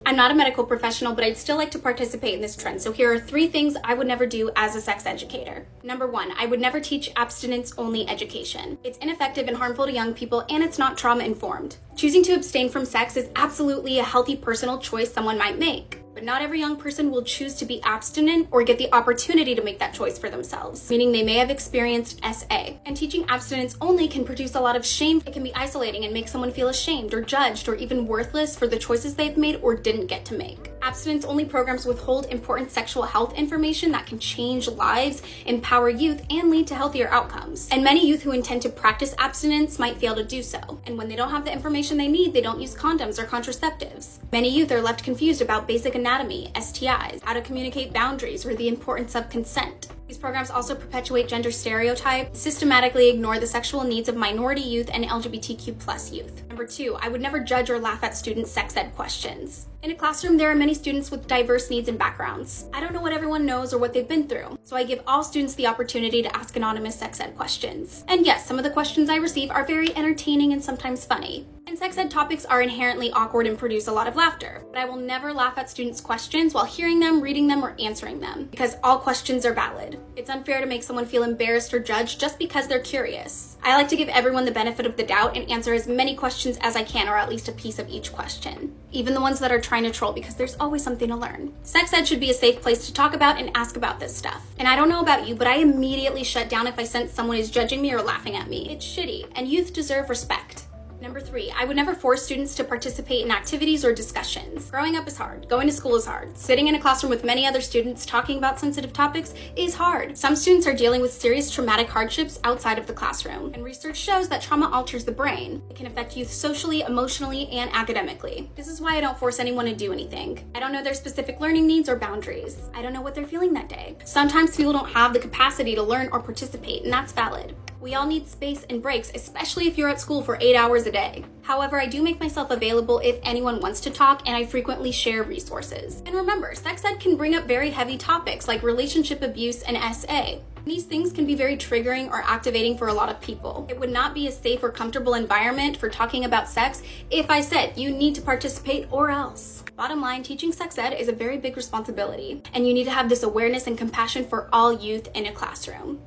I'm not a medical professional, but I'd still like to participate in this trend. So here are 3 things I would never do as a sex educator. Number 1, I would never teach abstinence-only education. It's ineffective and harmful to young people, and it's not trauma-informed. Choosing to abstain from sex is absolutely a healthy personal choice someone might make. But not every young person will choose to be abstinent or get the opportunity to make that choice for themselves, meaning they may have experienced SA. And teaching abstinence only can produce a lot of shame. It can be isolating and make someone feel ashamed or judged or even worthless for the choices they've made or didn't get to make. Abstinence-only programs withhold important sexual health information that can change lives, empower youth, and lead to healthier outcomes. And many youth who intend to practice abstinence might fail to do so. And when they don't have the information they need, they don't use condoms or contraceptives. Many youth are left confused about basic anatomy, STIs, how to communicate boundaries, or the importance of consent. These programs also perpetuate gender stereotypes, systematically ignore the sexual needs of minority youth and LGBTQ+ youth. Number 2, I would never judge or laugh at students' sex ed questions. In a classroom, there are many students with diverse needs and backgrounds. I don't know what everyone knows or what they've been through, so I give all students the opportunity to ask anonymous sex ed questions. And yes, some of the questions I receive are very entertaining and sometimes funny. And sex ed topics are inherently awkward and produce a lot of laughter, but I will never laugh at students' questions while hearing them, reading them, or answering them, because all questions are valid. It's unfair to make someone feel embarrassed or judged just because they're curious. I like to give everyone the benefit of the doubt and answer as many questions as I can, or at least a piece of each question, even the ones that are trying to troll, because there's always something to learn. Sex ed should be a safe place to talk about and ask about this stuff. And I don't know about you, but I immediately shut down if I sense someone is judging me or laughing at me. It's shitty, and youth deserve respect. Number 3, I would never force students to participate in activities or discussions. Growing up is hard. Going to school is hard. Sitting in a classroom with many other students talking about sensitive topics is hard. Some students are dealing with serious traumatic hardships outside of the classroom, and research shows that trauma alters the brain. It can affect youth socially, emotionally, and academically. This is why I don't force anyone to do anything. I don't know their specific learning needs or boundaries. I don't know what they're feeling that day. Sometimes people don't have the capacity to learn or participate, and that's valid. We all need space and breaks, especially if you're at school for 8 hours a day. However, I do make myself available if anyone wants to talk, and I frequently share resources. And remember, sex ed can bring up very heavy topics like relationship abuse and SA. These things can be very triggering or activating for a lot of people. It would not be a safe or comfortable environment for talking about sex if I said you need to participate or else. Bottom line, teaching sex ed is a very big responsibility, and you need to have this awareness and compassion for all youth in a classroom.